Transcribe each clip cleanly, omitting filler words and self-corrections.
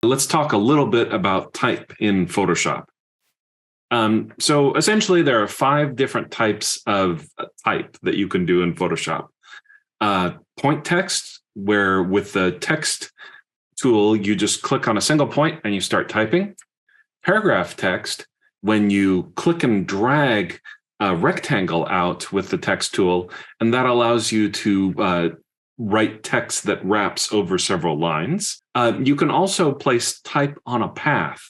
Let's talk a little bit about type in Photoshop. So essentially, there are 5 different types of type that you can do in Photoshop. Point text, where with the text tool, you just click on a single point and you start typing. Paragraph text, when you click and drag a rectangle out with the text tool, and that allows you to write text that wraps over several lines. You can also place type on a path.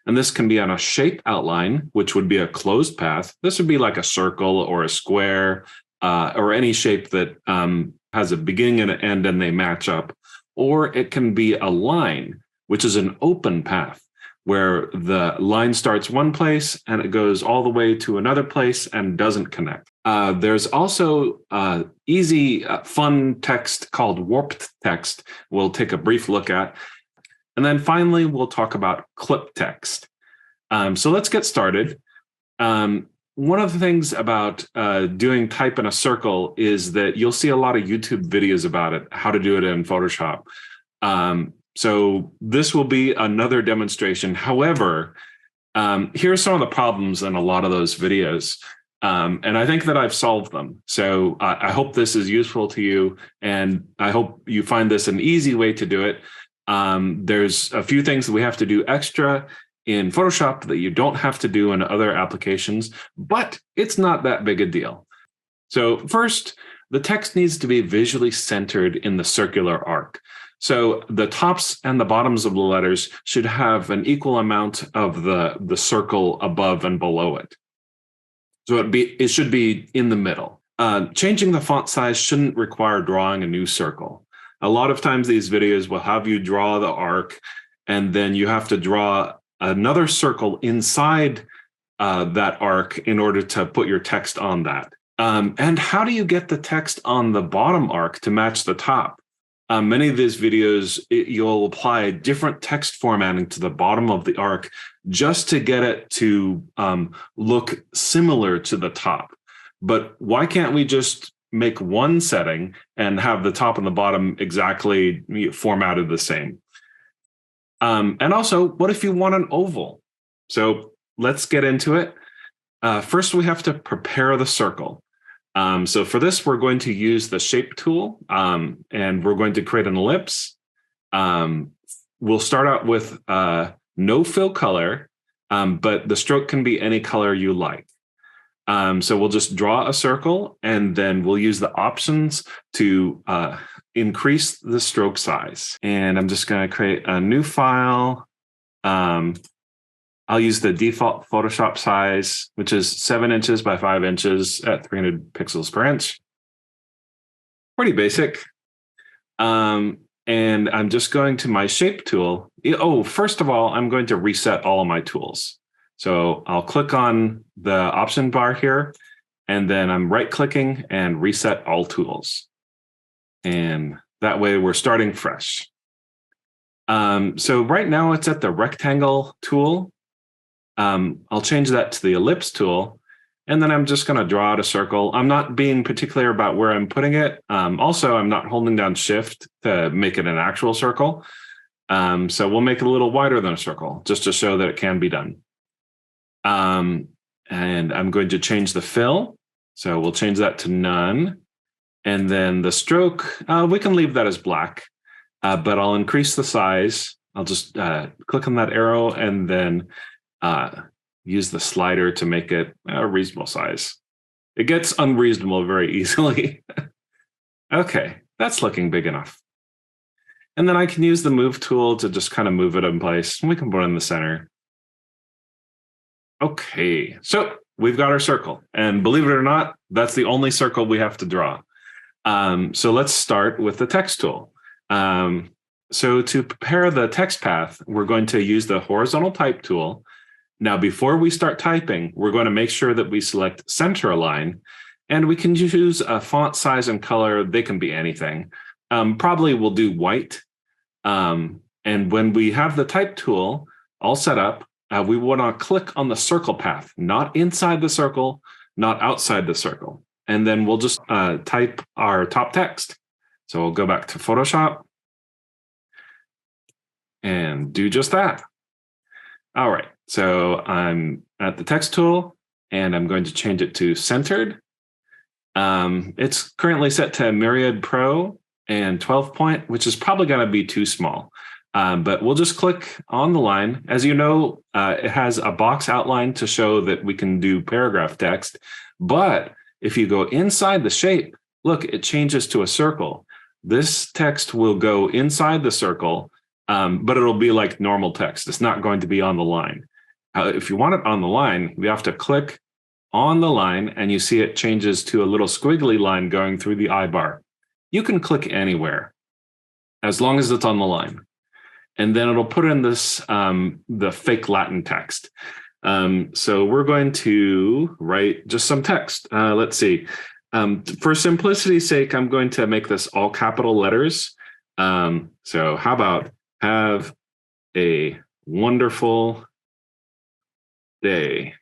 And this can be on a shape outline, which would be a closed path. This would be like a circle or a square or any shape that has a beginning and an end and they match up. Or it can be a line, which is an open path, where the line starts one place and it goes all the way to another place and doesn't connect. There's also easy, fun text called warped text we'll take a brief look at. And then finally, we'll talk about clip text. So let's get started. One of the things about doing type in a circle is that you'll see a lot of YouTube videos about it, how to do it in Photoshop. So this will be another demonstration. However, here are some of the problems in a lot of those videos. And I think that I've solved them. So I hope this is useful to you, and I hope you find this an easy way to do it. There's a few things that we have to do extra in Photoshop that you don't have to do in other applications, but it's not that big a deal. So first, the text needs to be visually centered in the circular arc. So the tops and the bottoms of the letters should have an equal amount of the circle above and below it. So it should be in the middle. Changing the font size shouldn't require drawing a new circle. A lot of times these videos will have you draw the arc, and then you have to draw another circle inside that arc in order to put your text on that. And how do you get the text on the bottom arc to match the top? Many of these videos, you'll apply different text formatting to the bottom of the arc just to get it to look similar to the top. But why can't we just make one setting and have the top and the bottom exactly formatted the same? And also, what if you want an oval? So let's get into it. First, we have to prepare the circle. So for this, we're going to use the shape tool, and we're going to create an ellipse. We'll start out with no fill color, but the stroke can be any color you like. So we'll just draw a circle, and then we'll use the options to increase the stroke size. And I'm just going to create a new file. I'll use the default Photoshop size, which is 7 inches by 5 inches at 300 pixels per inch. Pretty basic. And I'm just going to my shape tool. Oh, first of all, I'm going to reset all of my tools. So I'll click on the option bar here, and then I'm right-clicking and reset all tools. And that way we're starting fresh. So right now it's at the rectangle tool. I'll change that to the ellipse tool, and then I'm just going to draw out a circle. I'm not being particular about where I'm putting it. Also, I'm not holding down Shift to make it an actual circle. So we'll make it a little wider than a circle, just to show that it can be done. And I'm going to change the fill. So we'll change that to none. And then the stroke, we can leave that as black, but I'll increase the size. I'll just click on that arrow and then use the slider to make it a reasonable size. It gets unreasonable very easily. Okay, that's looking big enough. And then I can use the move tool to just kind of move it in place. We can put it in the center. Okay, so we've got our circle. And believe it or not, that's the only circle we have to draw. So let's start with the text tool. So to prepare the text path, we're going to use the horizontal type tool. Now, before we start typing, we're going to make sure that we select center align, and we can choose a font size and color. They can be anything. Probably we'll do white. And when we have the type tool all set up, we want to click on the circle path, not inside the circle, not outside the circle. And then we'll just type our top text. So we'll go back to Photoshop. and do just that. All right, so I'm at the text tool and I'm going to change it to centered. It's currently set to Myriad Pro and 12 point, which is probably going to be too small. But we'll just click on the line. As you know, it has a box outline to show that we can do paragraph text. But if you go inside the shape, look, it changes to a circle. This text will go inside the circle, but it'll be like normal text. It's not going to be on the line. If you want it on the line, you have to click on the line and you see it changes to a little squiggly line going through the I bar. You can click anywhere as long as it's on the line. And then it'll put in this, the fake Latin text. So we're going to write just some text. Let's see. For simplicity's sake, I'm going to make this all capital letters. So how about have a wonderful day.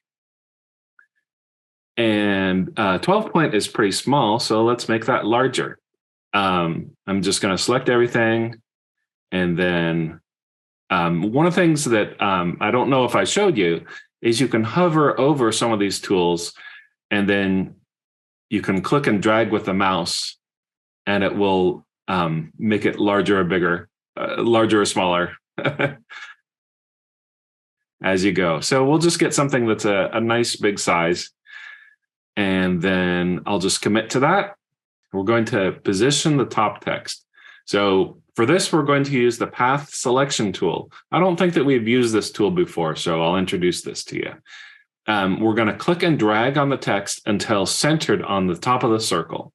And 12 point is pretty small, so let's make that larger. I'm just going to select everything. And then one of the things that I don't know if I showed you is you can hover over some of these tools and then you can click and drag with the mouse and it will make it larger or bigger, larger or smaller as you go. So we'll just get something that's a nice big size. And then I'll just commit to that. We're going to position the top text. So for this, we're going to use the path selection tool. I don't think that we've used this tool before, so I'll introduce this to you. We're going to click and drag on the text until centered on the top of the circle.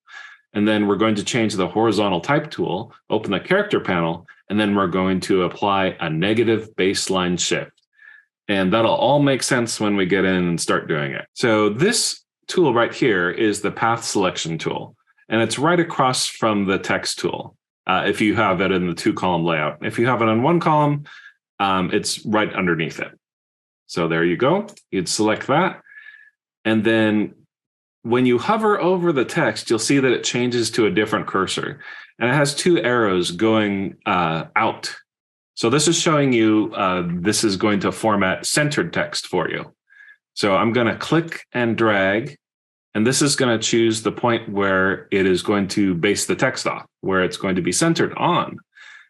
And then we're going to change the horizontal type tool, open the character panel, and then we're going to apply a negative baseline shift. And that'll all make sense when we get in and start doing it. So this tool right here is the path selection tool, and it's right across from the text tool. If you have it in the 2-column layout, if you have it on 1 column, it's right underneath it. So there you go. You'd select that. And then when you hover over the text, you'll see that it changes to a different cursor, and it has 2 arrows going out. So this is showing you this is going to format centered text for you. So I'm going to click and drag, and this is going to choose the point where it is going to base the text off, where it's going to be centered on.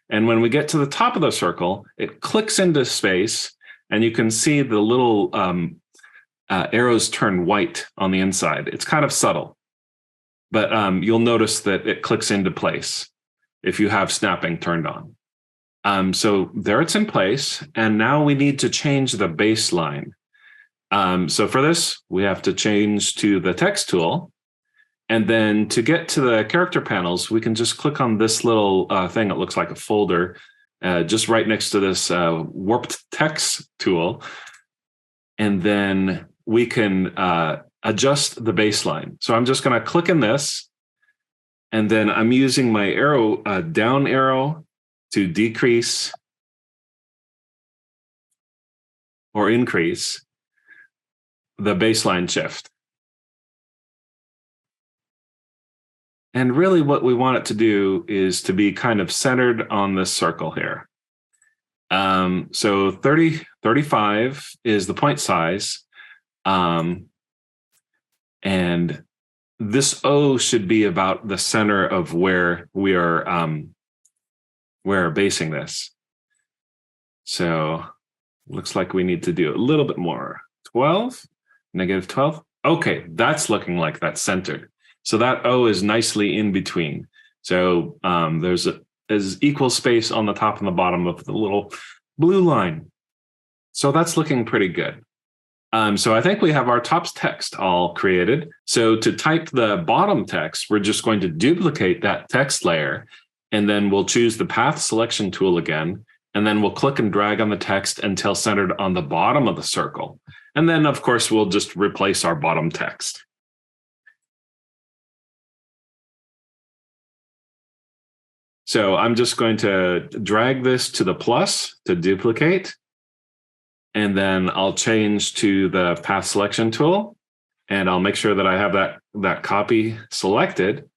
And when we get to the top of the circle, it clicks into space, and you can see the little arrows turn white on the inside. It's kind of subtle, but you'll notice that it clicks into place if you have snapping turned on. So there it's in place, and now we need to change the baseline. So for this, we have to change to the text tool. And then to get to the character panels, we can just click on this little thing that looks like a folder, just right next to this warped text tool. And then we can adjust the baseline. So I'm just going to click in this, and then I'm using my arrow, down arrow, to decrease or increase the baseline shift. And really what we want it to do is to be kind of centered on this circle here. So 35 is the point size. And this O should be about the center of where we're basing this. So looks like we need to do a little bit more. 12, negative 12. Okay, that's looking like that's centered. So that O is nicely in between. So there's equal space on the top and the bottom of the little blue line. So that's looking pretty good. So I think we have our top text all created. So to type the bottom text, we're just going to duplicate that text layer, and then we'll choose the path selection tool again, and then we'll click and drag on the text until centered on the bottom of the circle. And then, of course, we'll just replace our bottom text. So I'm just going to drag this to the plus to duplicate, and then I'll change to the path selection tool, and I'll make sure that I have that copy selected.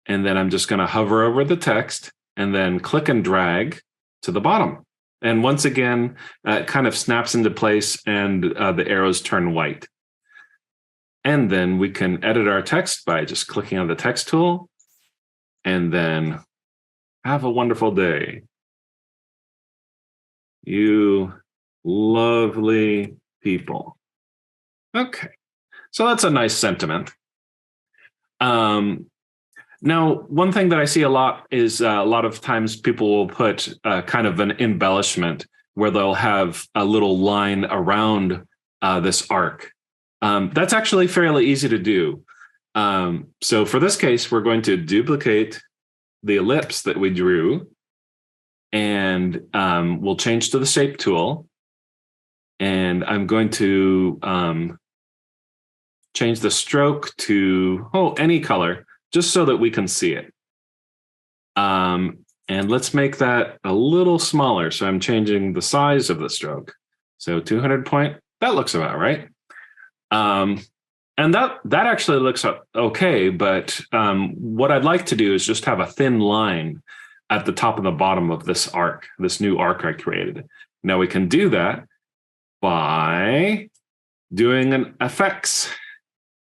And then I'm just going to hover over the text and then click and drag to the bottom. And once again, it kind of snaps into place and the arrows turn white. And then we can edit our text by just clicking on the text tool and then have a wonderful day. You lovely people. Okay, so that's a nice sentiment. Now, one thing that I see a lot is a lot of times people will put kind of an embellishment where they'll have a little line around this arc. That's actually fairly easy to do. So for this case, we're going to duplicate the ellipse that we drew, and we'll change to the shape tool. And I'm going to change the stroke to any color, just so that we can see it. And let's make that a little smaller. So I'm changing the size of the stroke. So 200 point, that looks about right. And that actually looks okay, but what I'd like to do is just have a thin line at the top and the bottom of this arc, this new arc I created. Now we can do that by doing an effects.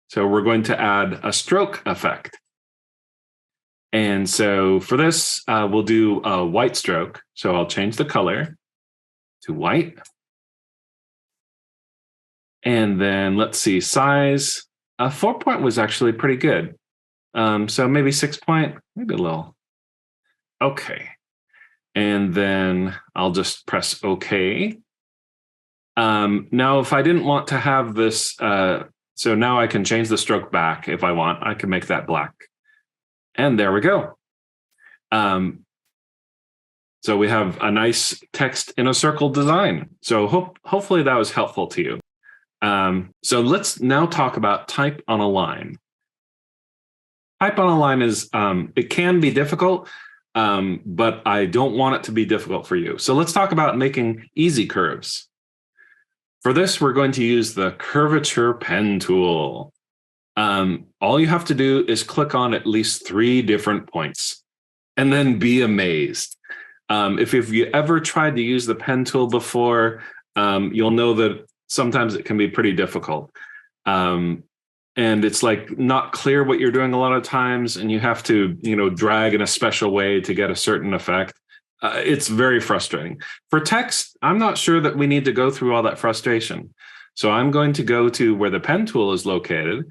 So we're going to add a stroke effect. And so for this, we'll do a white stroke. So I'll change the color to white. And then let's see, size. 4 point was actually pretty good. So maybe 6 point, maybe a little. Okay. And then I'll just press OK. Now, if I didn't want to have this, so now I can change the stroke back if I want. I can make that black. And there we go. So we have a nice text in a circle design. So hopefully that was helpful to you. So let's now talk about type on a line. Type on a line is, it can be difficult, but I don't want it to be difficult for you. So let's talk about making easy curves. For this, we're going to use the curvature pen tool. All you have to do is click on at least 3 different points and then be amazed. If you ever tried to use the pen tool before, you'll know that sometimes it can be pretty difficult. And it's like not clear what you're doing a lot of times, and you have to, drag in a special way to get a certain effect. It's very frustrating. For text, I'm not sure that we need to go through all that frustration. So I'm going to go to where the pen tool is located,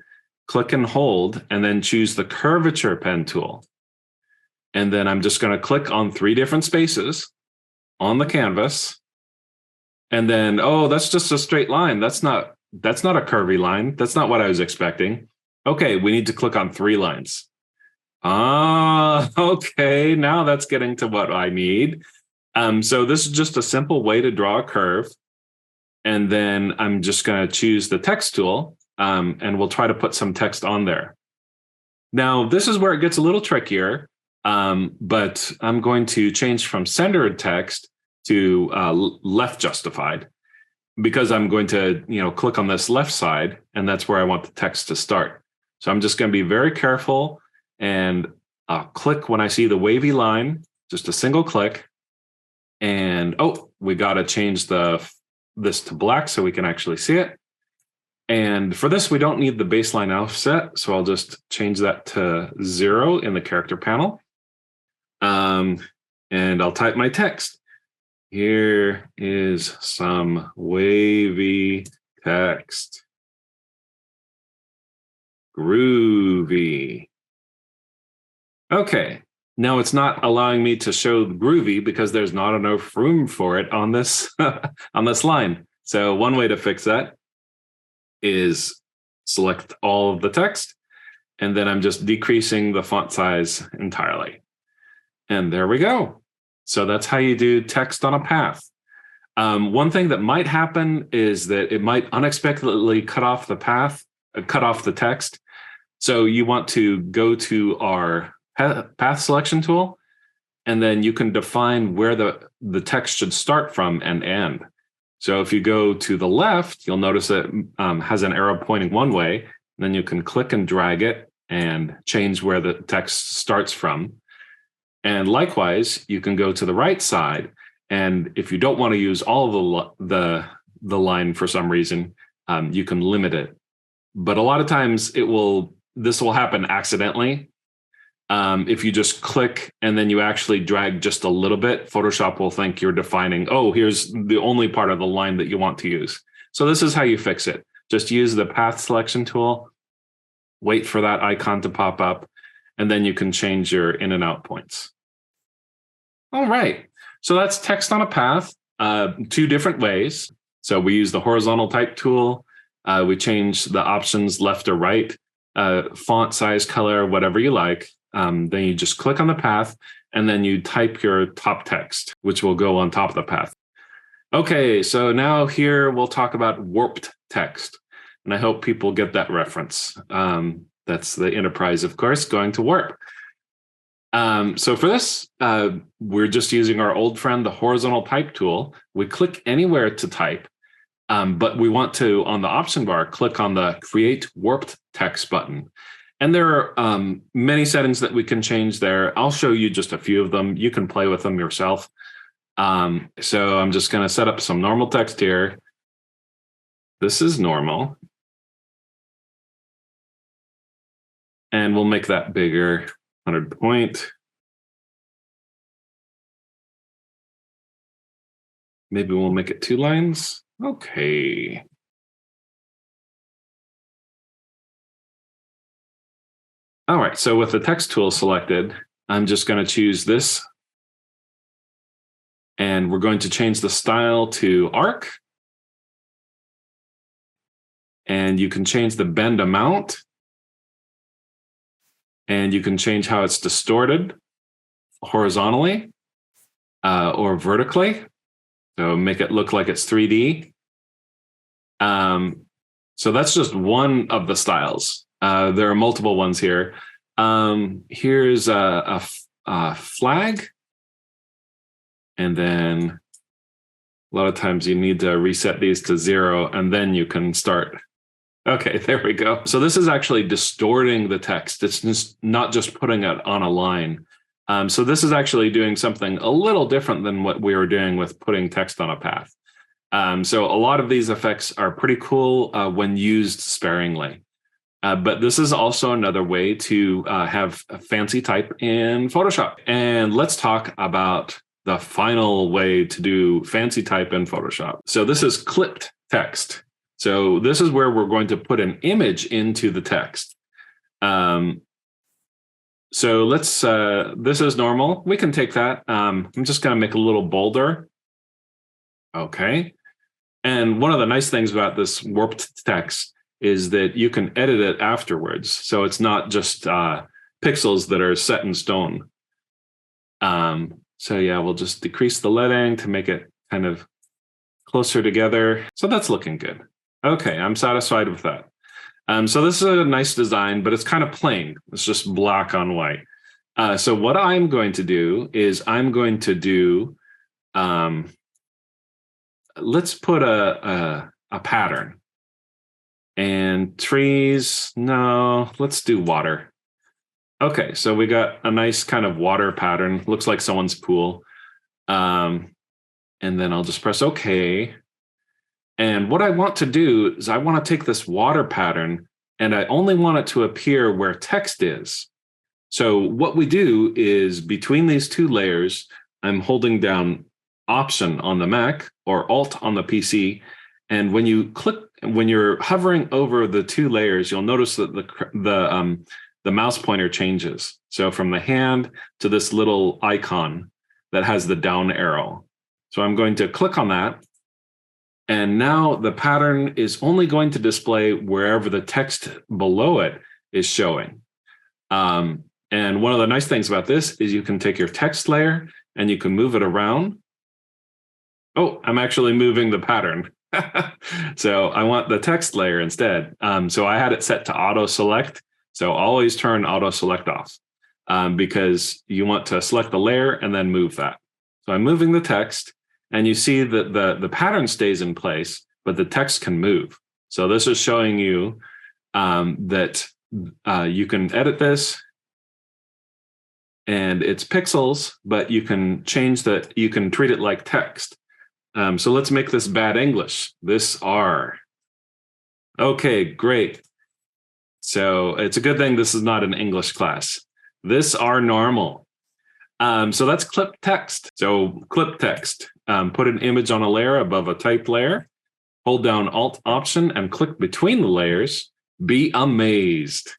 click and hold, and then choose the curvature pen tool. And then I'm just going to click on 3 different spaces on the canvas. And then, that's just a straight line. That's not a curvy line. That's not what I was expecting. Okay, we need to click on 3 lines. Okay, now that's getting to what I need. So this is just a simple way to draw a curve. And then I'm just going to choose the text tool, and we'll try to put some text on there. Now, this is where it gets a little trickier, but I'm going to change from centered text to left justified, because I'm going to, click on this left side, and that's where I want the text to start. So I'm just going to be very careful, and I'll click when I see the wavy line, just a single click. And we got to change this to black so we can actually see it. And for this, we don't need the baseline offset, so I'll just change that to 0 in the character panel. And I'll type my text. Here is some wavy text. Groovy. Okay, now it's not allowing me to show groovy because there's not enough room for it on this on this line. So one way to fix that is select all of the text, and then I'm just decreasing the font size entirely. And there we go. So that's how you do text on a path. One thing that might happen is that it might unexpectedly cut off the text. So you want to go to our path selection tool, and then you can define where the text should start from and end. So if you go to the left, you'll notice it has an arrow pointing one way, and then you can click and drag it and change where the text starts from. And likewise, you can go to the right side, And if you don't want to use all of the line for some reason, you can limit it. But a lot of times this will happen accidentally. If you just click and then you actually drag just a little bit, Photoshop will think you're defining, oh, here's the only part of the line that you want to use. So this is how you fix it. Just use the path selection tool, wait for that icon to pop up, and then you can change your in and out points. All right, so that's text on a path, 2 different ways. So we use the horizontal type tool. We change the options left or right, font size, color, whatever you like. Then you just click on the path and then you type your top text, which will go on top of the path. Okay, so now here we'll talk about warped text. And I hope people get that reference. That's the enterprise, of course, going to warp. So for this, we're just using our old friend, the horizontal type tool. We click anywhere to type, but we want to, on the option bar, click on the Create Warped Text button. And there are many settings that we can change there. I'll show you just a few of them. You can play with them yourself. So I'm just going to set up some normal text here. This is normal. And we'll make that bigger, 100 point. Maybe we'll make it 2 lines. Okay. All right, so with the text tool selected, I'm just going to choose this. And we're going to change the style to arc. And you can change the bend amount. And you can change how it's distorted horizontally or vertically. So make it look like it's 3D. So that's just one of the styles. There are multiple ones here. Here's a flag. And then a lot of times you need to reset these to 0 and then you can start. Okay, there we go. So this is actually distorting the text. It's just not just putting it on a line. So this is actually doing something a little different than what we were doing with putting text on a path. So a lot of these effects are pretty cool when used sparingly. But this is also another way to have a fancy type in Photoshop. And let's talk about the final way to do fancy type in Photoshop. So this is clipped text. So this is where we're going to put an image into the text. So let's, this is normal. We can take that. I'm just going to make a little bolder. Okay. And one of the nice things about this warped text is that you can edit it afterwards. So it's not just pixels that are set in stone. So yeah, we'll just decrease the leading to make it kind of closer together. So that's looking good. Okay, I'm satisfied with that. So this is a nice design, but it's kind of plain. It's just black on white. So what I'm going to do is I'm going to do, let's put a pattern. And trees, no, let's do water. Okay, so we got a nice kind of water pattern. Looks like someone's pool. And then I'll just press OK. And what I want to do is I want to take this water pattern and I only want it to appear where text is. So what we do is between these 2 layers, I'm holding down Option on the Mac or Alt on the PC. And when you click, when you're hovering over the 2 layers, you'll notice that the mouse pointer changes. So from the hand to this little icon that has the down arrow. So I'm going to click on that. And now the pattern is only going to display wherever the text below it is showing. And one of the nice things about this is you can take your text layer and you can move it around. Oh, I'm actually moving the pattern. So I want the text layer instead. So I had it set to auto select. So always turn auto select off because you want to select the layer and then move that. So I'm moving the text. And you see that the pattern stays in place, but the text can move. So this is showing you that you can edit this. and it's pixels, but you can change that. You can treat it like text. So let's make this bad English. This R. Okay, great. So it's a good thing this is not an English class. This R normal. So that's clip text. So clip text. Put an image on a layer above a typed layer. Hold down Alt Option and click between the layers. Be amazed.